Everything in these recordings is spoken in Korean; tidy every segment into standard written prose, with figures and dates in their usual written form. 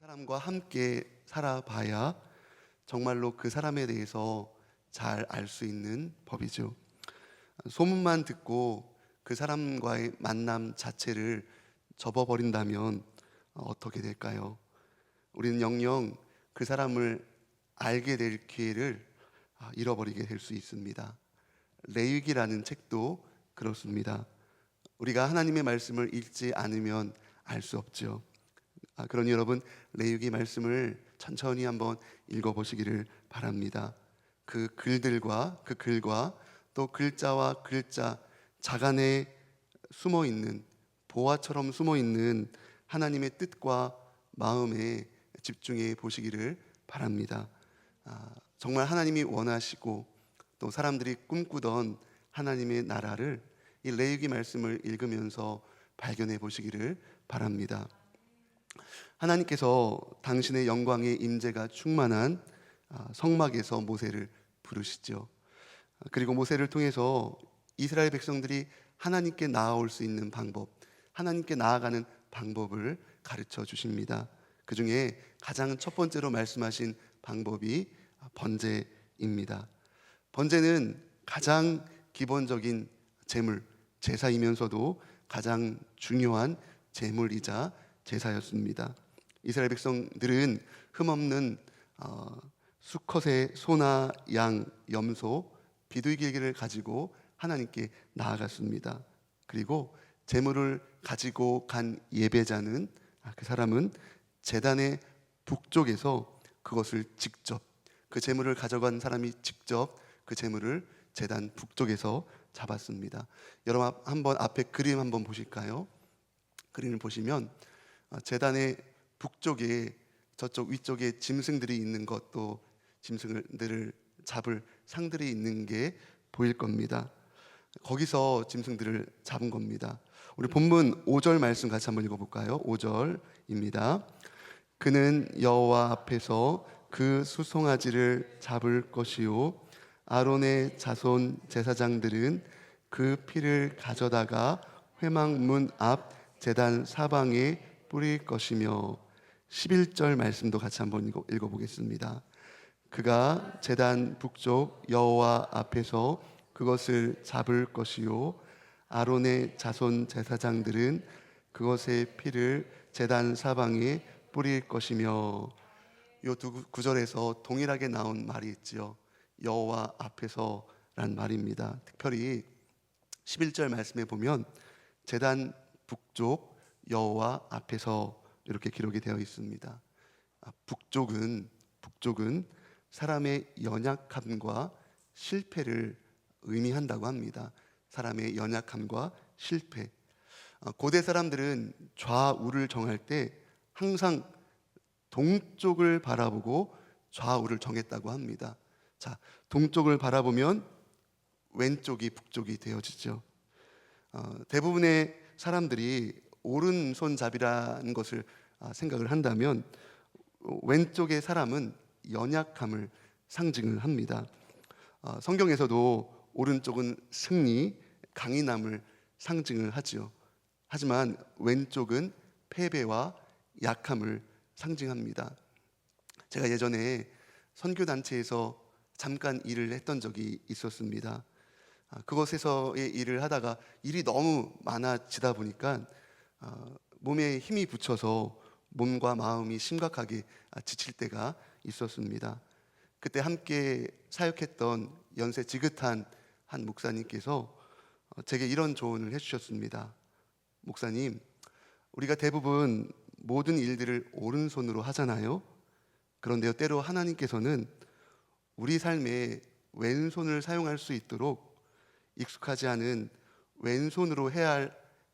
사람과 함께 살아봐야 정말로 그 사람에 대해서 잘 알 수 있는 법이죠. 소문만 듣고 그 사람과의 만남 자체를 접어버린다면 어떻게 될까요? 우리는 영영 그 사람을 알게 될 기회를 잃어버리게 될 수 있습니다. 레위기라는 책도 그렇습니다. 우리가 하나님의 말씀을 읽지 않으면 알 수 없죠. 그러니 여러분, 레위기 말씀을 천천히 한번 읽어보시기를 바랍니다. 그 글과 또 글자와 글자 자간에 숨어있는, 보화처럼 숨어있는 하나님의 뜻과 마음에 집중해 보시기를 바랍니다. 정말 하나님이 원하시고 또 사람들이 꿈꾸던 하나님의 나라를 이 레위기 말씀을 읽으면서 발견해 보시기를 바랍니다. 하나님께서 당신의 영광의 임재가 충만한 성막에서 모세를 부르시죠. 그리고 모세를 통해서 이스라엘 백성들이 하나님께 나아올 수 있는 방법, 하나님께 나아가는 방법을 가르쳐 주십니다. 그 중에 가장 첫 번째로 말씀하신 방법이 번제입니다. 번제는 가장 기본적인 제물, 제사이면서도 가장 중요한 제물이자 제사였습니다. 이스라엘 백성들은 흠없는 수컷의 소나 양, 염소, 비둘기를 가지고 하나님께 나아갔습니다. 그리고 제물을 가지고 간 예배자는 그 사람은 제단의 북쪽에서 그것을 직접, 그 제물을 가져간 사람이 직접 그 제물을 제단 북쪽에서 잡았습니다. 여러분 한번 앞에 그림 한번 보실까요? 그림을 보시면 제단의 북쪽에 저쪽 위쪽에 짐승들이 있는 것도 짐승들을 잡을 상들이 있는 게 보일 겁니다. 거기서 짐승들을 잡은 겁니다. 우리 본문 5절 말씀 같이 한번 읽어볼까요? 5절입니다. 그는 여호와 앞에서 그 수송아지를 잡을 것이요 아론의 자손 제사장들은 그 피를 가져다가 회막문 앞 제단 사방에 뿌릴 것이며 11절 말씀도 같이 한번 읽어보겠습니다. 그가 제단 북쪽 여호와 앞에서 그것을 잡을 것이요 아론의 자손 제사장들은 그것의 피를 제단 사방에 뿌릴 것이며 이 두 구절에서 동일하게 나온 말이 있지요. 여호와 앞에서란 말입니다. 특별히 11절 말씀에 보면 제단 북쪽 여호와 앞에서 이렇게 기록이 되어 있습니다. 북쪽은 사람의 연약함과 실패를 의미한다고 합니다. 사람의 연약함과 실패. 고대 사람들은 좌우를 정할 때 항상 동쪽을 바라보고 좌우를 정했다고 합니다. 자, 동쪽을 바라보면 왼쪽이 북쪽이 되어지죠. 대부분의 사람들이 오른손잡이라는 것을 생각을 한다면 왼쪽의 사람은 연약함을 상징을 합니다. 성경에서도 오른쪽은 승리, 강인함을 상징을 하죠. 하지만 왼쪽은 패배와 약함을 상징합니다. 제가 예전에 선교단체에서 잠깐 일을 했던 적이 있었습니다. 그곳에서의 일을 하다가 일이 너무 많아지다 보니까 몸에 힘이 붙여서 몸과 마음이 심각하게 지칠 때가 있었습니다. 그때 함께 사역했던 연세 지긋한 한 목사님께서 제게 이런 조언을 해주셨습니다. 목사님, 우리가 대부분 모든 일들을 오른손으로 하잖아요. 그런데요, 때로 하나님께서는 우리 삶에 왼손을 사용할 수 있도록 익숙하지 않은 왼손으로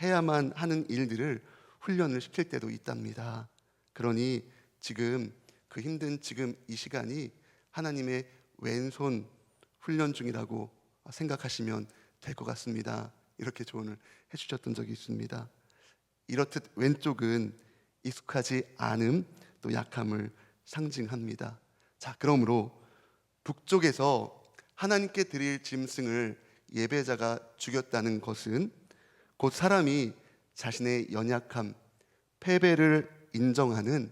해야만 하는 일들을 훈련을 시킬 때도 있답니다. 그러니 지금 그 힘든 지금 이 시간이 하나님의 왼손 훈련 중이라고 생각하시면 될 것 같습니다. 이렇게 조언을 해주셨던 적이 있습니다. 이렇듯 왼쪽은 익숙하지 않음 또 약함을 상징합니다. 자, 그러므로 북쪽에서 하나님께 드릴 짐승을 예배자가 죽였다는 것은 곧 사람이 자신의 연약함, 패배를 인정하는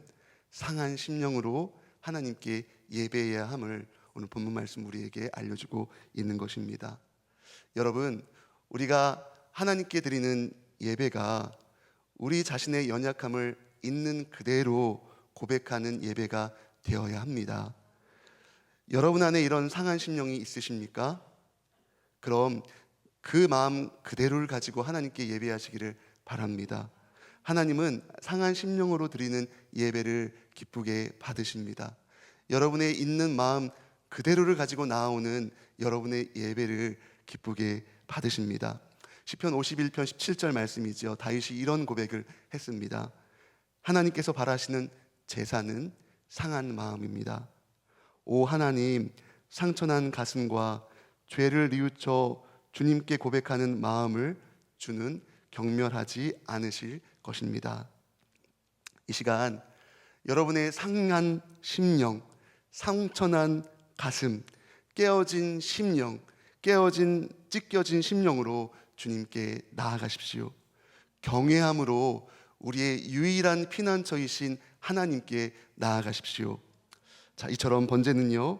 상한 심령으로 하나님께 예배해야 함을 오늘 본문 말씀 우리에게 알려주고 있는 것입니다. 여러분, 우리가 하나님께 드리는 예배가 우리 자신의 연약함을 있는 그대로 고백하는 예배가 되어야 합니다. 여러분 안에 이런 상한 심령이 있으십니까? 그럼 그 마음 그대로를 가지고 하나님께 예배하시기를 바랍니다. 하나님은 상한 심령으로 드리는 예배를 기쁘게 받으십니다. 여러분의 있는 마음 그대로를 가지고 나오는 여러분의 예배를 기쁘게 받으십니다. 시편 51편 17절 말씀이죠. 다윗이 이런 고백을 했습니다. 하나님께서 바라시는 제사는 상한 마음입니다. 오 하나님, 상처난 가슴과 죄를 뉘우쳐 주님께 고백하는 마음을 주는 경멸하지 않으실 것입니다. 이 시간 여러분의 상한 심령, 상처난 가슴, 깨어진 심령, 찢겨진 심령으로 주님께 나아가십시오. 경외함으로 우리의 유일한 피난처이신 하나님께 나아가십시오. 자, 이처럼 번제는요,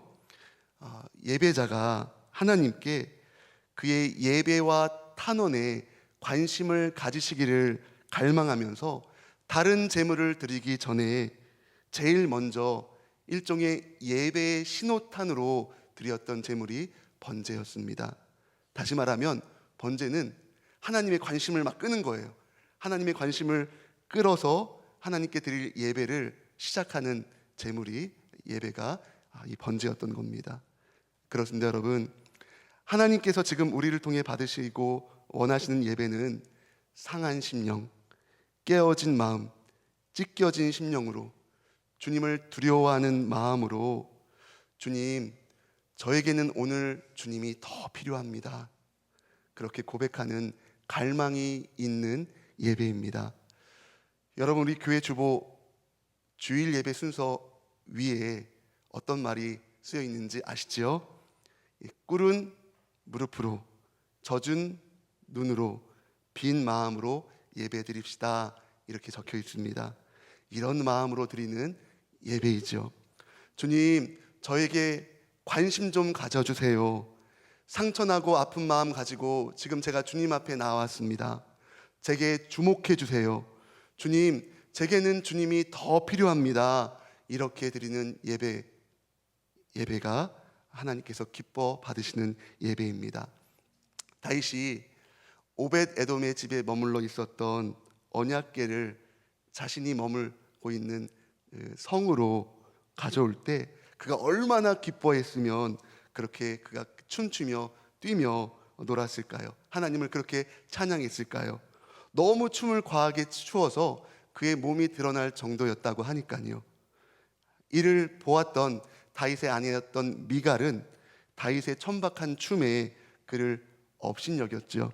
예배자가 하나님께 그의 예배와 탄원에 관심을 가지시기를 갈망하면서 다른 제물을 드리기 전에 제일 먼저 일종의 예배의 신호탄으로 드렸던 제물이 번제였습니다. 다시 말하면 번제는 하나님의 관심을 막 끄는 거예요. 하나님의 관심을 끌어서 하나님께 드릴 예배를 시작하는 제물이 예배가 이 번제였던 겁니다. 그렇습니다, 여러분. 하나님께서 지금 우리를 통해 받으시고 원하시는 예배는 상한 심령, 깨어진 마음, 찢겨진 심령으로 주님을 두려워하는 마음으로 주님, 저에게는 오늘 주님이 더 필요합니다. 그렇게 고백하는 갈망이 있는 예배입니다. 여러분, 우리 교회 주보 주일 예배 순서 위에 어떤 말이 쓰여 있는지 아시죠? 꿇은 무릎으로, 젖은 눈으로, 빈 마음으로 예배 드립시다, 이렇게 적혀 있습니다. 이런 마음으로 드리는 예배이죠. 주님, 저에게 관심 좀 가져주세요. 상처나고 아픈 마음 가지고 지금 제가 주님 앞에 나왔습니다. 제게 주목해 주세요. 주님, 제게는 주님이 더 필요합니다. 이렇게 드리는 예배가 하나님께서 기뻐 받으시는 예배입니다. 다윗이 오벳 에돔의 집에 머물러 있었던 언약궤를 자신이 머물고 있는 성으로 가져올 때 그가 얼마나 기뻐했으면 그렇게 그가 춤추며 뛰며 놀았을까요? 하나님을 그렇게 찬양했을까요? 너무 춤을 과하게 추어서 그의 몸이 드러날 정도였다고 하니까요. 이를 보았던 다윗의 아내였던 미갈은 다윗의 천박한 춤에 그를 업신여겼죠.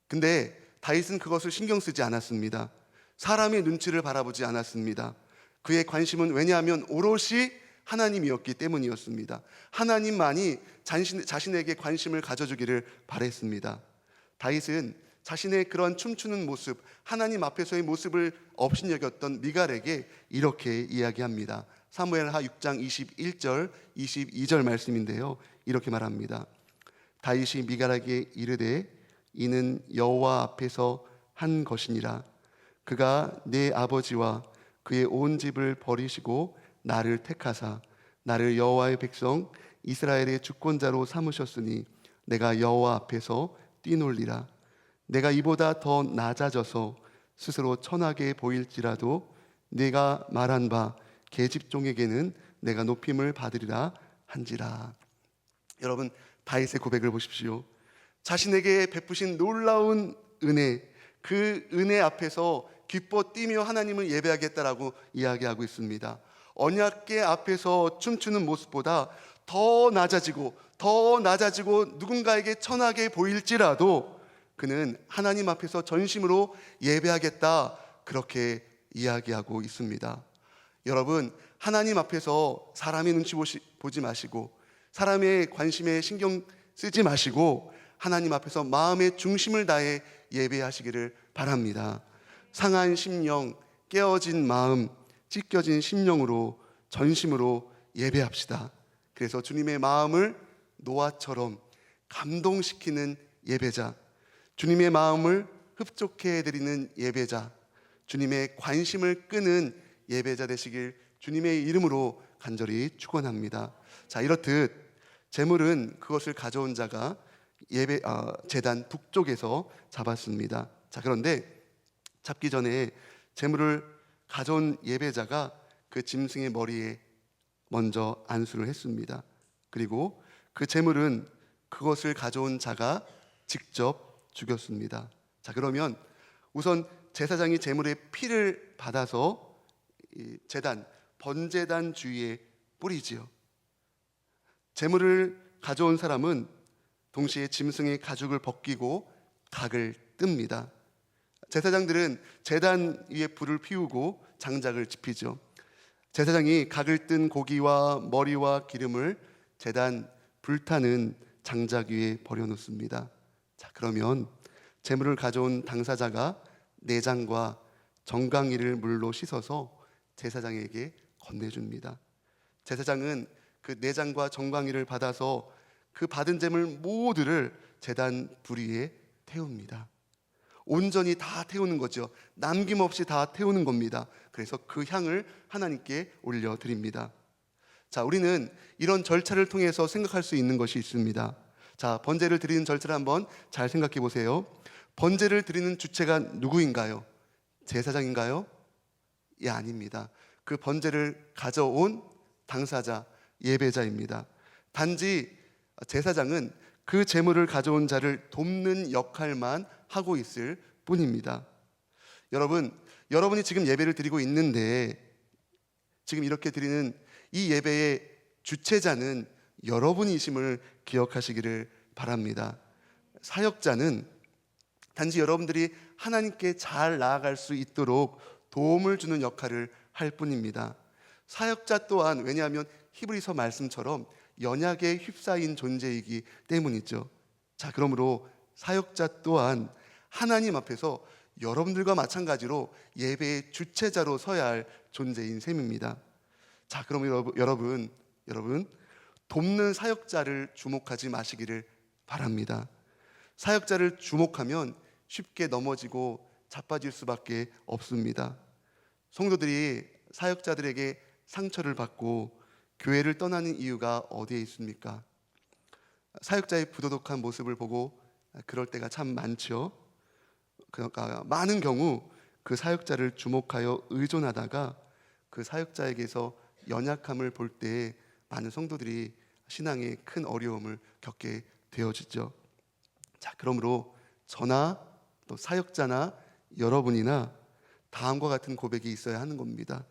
근데 다윗은 그것을 신경 쓰지 않았습니다. 사람의 눈치를 바라보지 않았습니다. 그의 관심은 왜냐하면 오롯이 하나님이었기 때문이었습니다. 하나님만이 자신에게 관심을 가져주기를 바랬습니다. 다윗은 자신의 그런 춤추는 모습, 하나님 앞에서의 모습을 업신여겼던 미갈에게 이렇게 이야기합니다. 사무엘하 6장 21절 22절 말씀인데요, 이렇게 말합니다. 다윗이 미갈에게 이르되 이는 여호와 앞에서 한 것이니라. 그가 내 아버지와 그의 온 집을 버리시고 나를 택하사 나를 여호와의 백성 이스라엘의 주권자로 삼으셨으니 내가 여호와 앞에서 뛰놀리라. 내가 이보다 더 낮아져서 스스로 천하게 보일지라도 내가 말한 바 계집종에게는 내가 높임을 받으리라 한지라. 여러분, 다윗의 고백을 보십시오. 자신에게 베푸신 놀라운 은혜, 그 은혜 앞에서 기뻐 뛰며 하나님을 예배하겠다라고 이야기하고 있습니다. 언약궤 앞에서 춤추는 모습보다 더 낮아지고 누군가에게 천하게 보일지라도 그는 하나님 앞에서 전심으로 예배하겠다, 그렇게 이야기하고 있습니다. 여러분, 하나님 앞에서 사람의 눈치 보지 마시고 사람의 관심에 신경 쓰지 마시고 하나님 앞에서 마음의 중심을 다해 예배하시기를 바랍니다. 상한 심령, 깨어진 마음, 찢겨진 심령으로 전심으로 예배합시다. 그래서 주님의 마음을 노아처럼 감동시키는 예배자, 주님의 마음을 흡족해 해드리는 예배자, 주님의 관심을 끄는 예배자 되시길 주님의 이름으로 간절히 축원합니다. 자, 이렇듯 제물은 그것을 가져온 자가 제단 북쪽에서 잡았습니다. 자, 그런데 잡기 전에 제물을 가져온 예배자가 그 짐승의 머리에 먼저 안수를 했습니다. 그리고 그 제물은 그것을 가져온 자가 직접 죽였습니다. 자, 그러면 우선 제사장이 제물의 피를 받아서 이 제단 번제단 주위에 뿌리지요. 제물을 가져온 사람은 동시에 짐승의 가죽을 벗기고 각을 뜹니다. 제사장들은 제단 위에 불을 피우고 장작을 지피죠. 제사장이 각을 뜬 고기와 머리와 기름을 제단 불타는 장작 위에 버려놓습니다. 자, 그러면 제물을 가져온 당사자가 내장과 정강이를 물로 씻어서 제사장에게 건네줍니다. 제사장은 그 내장과 정강이를 받아서 그 받은 제물 모두를 제단 불 위에 태웁니다. 온전히 다 태우는 거죠. 남김없이 다 태우는 겁니다. 그래서 그 향을 하나님께 올려드립니다. 자, 우리는 이런 절차를 통해서 생각할 수 있는 것이 있습니다. 자, 번제를 드리는 절차를 한번 잘 생각해 보세요. 번제를 드리는 주체가 누구인가요? 제사장인가요? 예, 아닙니다. 그 번제를 가져온 당사자, 예배자입니다. 단지 제사장은 그 제물을 가져온 자를 돕는 역할만 하고 있을 뿐입니다. 여러분이 지금 예배를 드리고 있는데 지금 이렇게 드리는 이 예배의 주체자는 여러분이심을 기억하시기를 바랍니다. 사역자는 단지 여러분들이 하나님께 잘 나아갈 수 있도록 도움을 주는 역할을 할 뿐입니다. 사역자 또한 왜냐하면 히브리서 말씀처럼 연약에 휩싸인 존재이기 때문이죠. 자, 그러므로 사역자 또한 하나님 앞에서 여러분들과 마찬가지로 예배의 주체자로 서야 할 존재인 셈입니다. 자, 그럼 여러분 돕는 사역자를 주목하지 마시기를 바랍니다. 사역자를 주목하면 쉽게 넘어지고 자빠질 수밖에 없습니다. 성도들이 사역자들에게 상처를 받고 교회를 떠나는 이유가 어디에 있습니까? 사역자의 부도덕한 모습을 보고 그럴 때가 참 많죠. 그러니까 많은 경우 그 사역자를 주목하여 의존하다가 그 사역자에게서 연약함을 볼 때 많은 성도들이 신앙에 큰 어려움을 겪게 되어지죠. 자, 그러므로 저나 또 사역자나 여러분이나 다음과 같은 고백이 있어야 하는 겁니다.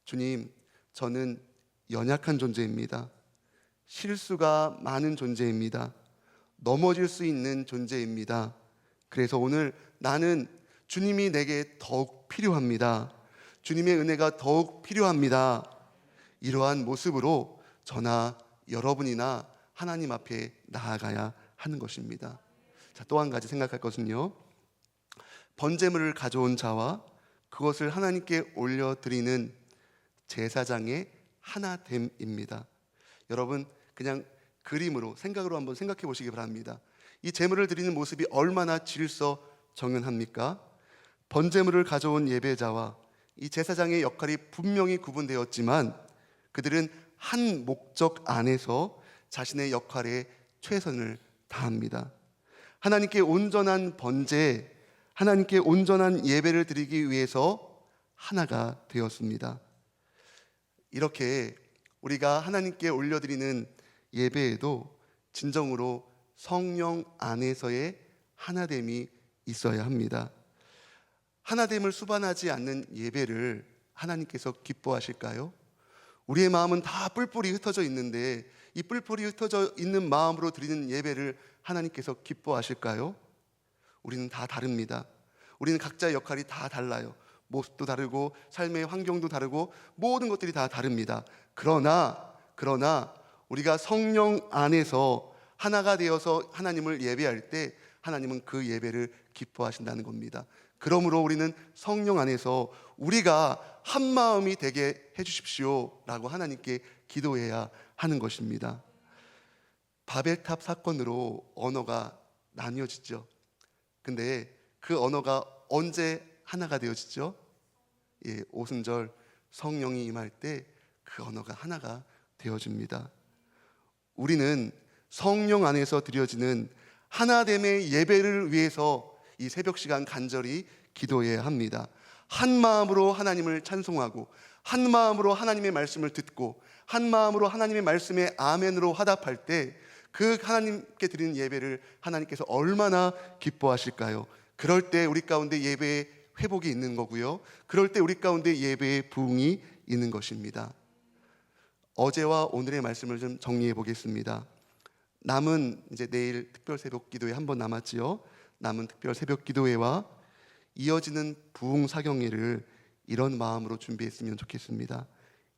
주님, 저는 연약한 존재입니다. 실수가 많은 존재입니다. 넘어질 수 있는 존재입니다. 그래서 오늘 나는 주님이 내게 더욱 필요합니다. 주님의 은혜가 더욱 필요합니다. 이러한 모습으로 저나 여러분이나 하나님 앞에 나아가야 하는 것입니다. 자, 또 한 가지 생각할 것은요, 번제물을 가져온 자와 그것을 하나님께 올려드리는 제사장의 하나됨입니다. 여러분, 그냥 그림으로 생각으로 한번 생각해 보시기 바랍니다. 이 제물을 드리는 모습이 얼마나 질서정연합니까? 번제물을 가져온 예배자와 이 제사장의 역할이 분명히 구분되었지만 그들은 한 목적 안에서 자신의 역할에 최선을 다합니다. 하나님께 온전한 번제, 하나님께 온전한 예배를 드리기 위해서 하나가 되었습니다. 이렇게 우리가 하나님께 올려드리는 예배에도 진정으로 성령 안에서의 하나됨이 있어야 합니다. 하나됨을 수반하지 않는 예배를 하나님께서 기뻐하실까요? 우리의 마음은 다 뿔뿔이 흩어져 있는데 이 뿔뿔이 흩어져 있는 마음으로 드리는 예배를 하나님께서 기뻐하실까요? 우리는 다 다릅니다. 우리는 각자의 역할이 다 달라요. 모습도 다르고 삶의 환경도 다르고 모든 것들이 다 다릅니다. 그러나 우리가 성령 안에서 하나가 되어서 하나님을 예배할 때 하나님은 그 예배를 기뻐하신다는 겁니다. 그러므로 우리는 성령 안에서 우리가 한 마음이 되게 해주십시오라고 하나님께 기도해야 하는 것입니다. 바벨탑 사건으로 언어가 나뉘어지죠. 근데 그 언어가 언제 하나가 되어지죠? 오순절 성령이 임할 때 그 언어가 하나가 되어집니다. 우리는 성령 안에서 드려지는 하나됨의 예배를 위해서 이 새벽 시간 간절히 기도해야 합니다. 한 마음으로 하나님을 찬송하고 한 마음으로 하나님의 말씀을 듣고 한 마음으로 하나님의 말씀에 아멘으로 화답할 때 그 하나님께 드리는 예배를 하나님께서 얼마나 기뻐하실까요? 그럴 때 우리 가운데 예배의 회복이 있는 거고요. 그럴 때 우리 가운데 예배의 부흥이 있는 것입니다. 어제와 오늘의 말씀을 좀 정리해 보겠습니다. 남은 이제 내일 특별 새벽 기도회 한 번 남았지요. 남은 특별 새벽 기도회와 이어지는 부흥 사경회를 이런 마음으로 준비했으면 좋겠습니다.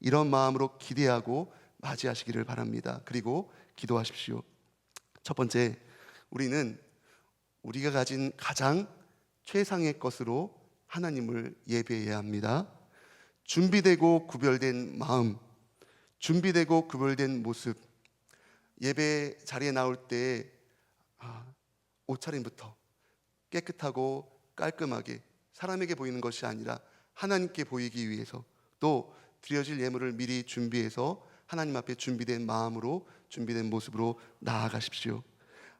이런 마음으로 기대하고 맞이하시기를 바랍니다. 그리고 기도하십시오. 첫 번째, 우리는 우리가 가진 가장 최상의 것으로 하나님을 예배해야 합니다. 준비되고 구별된 마음, 준비되고 구별된 모습. 예배 자리에 나올 때 옷차림부터 깨끗하고 깔끔하게 사람에게 보이는 것이 아니라 하나님께 보이기 위해서, 또 드려질 예물을 미리 준비해서 하나님 앞에 준비된 마음으로, 준비된 모습으로 나아가십시오.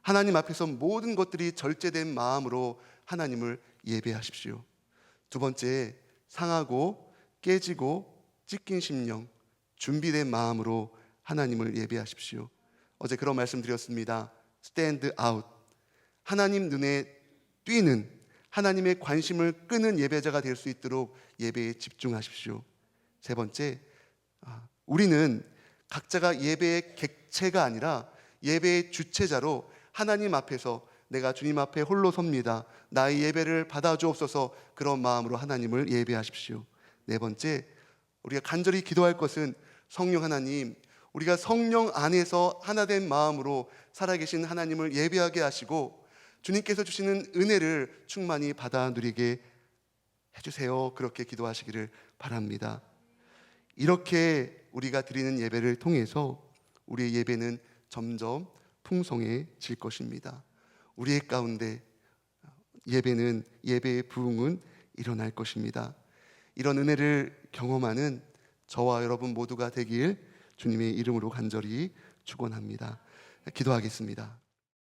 하나님 앞에서 모든 것들이 절제된 마음으로 하나님을 예배하십시오. 두 번째, 상하고 깨지고 찢긴 심령, 준비된 마음으로 하나님을 예배하십시오. 어제 그런 말씀 드렸습니다. Stand out. 하나님 눈에 띄는, 하나님의 관심을 끄는 예배자가 될 수 있도록 예배에 집중하십시오. 세 번째, 우리는 각자가 예배의 객체가 아니라 예배의 주체자로 하나님 앞에서 내가 주님 앞에 홀로 섭니다, 나의 예배를 받아주옵소서, 그런 마음으로 하나님을 예배하십시오. 네 번째, 우리가 간절히 기도할 것은 성령 하나님, 우리가 성령 안에서 하나된 마음으로 살아계신 하나님을 예배하게 하시고 주님께서 주시는 은혜를 충만히 받아 누리게 해주세요. 그렇게 기도하시기를 바랍니다. 이렇게 우리가 드리는 예배를 통해서 우리의 예배는 점점 풍성해질 것입니다. 우리의 가운데 예배는, 예배의 부흥은 일어날 것입니다. 이런 은혜를 경험하는 저와 여러분 모두가 되길 주님의 이름으로 간절히 축원합니다. 기도하겠습니다.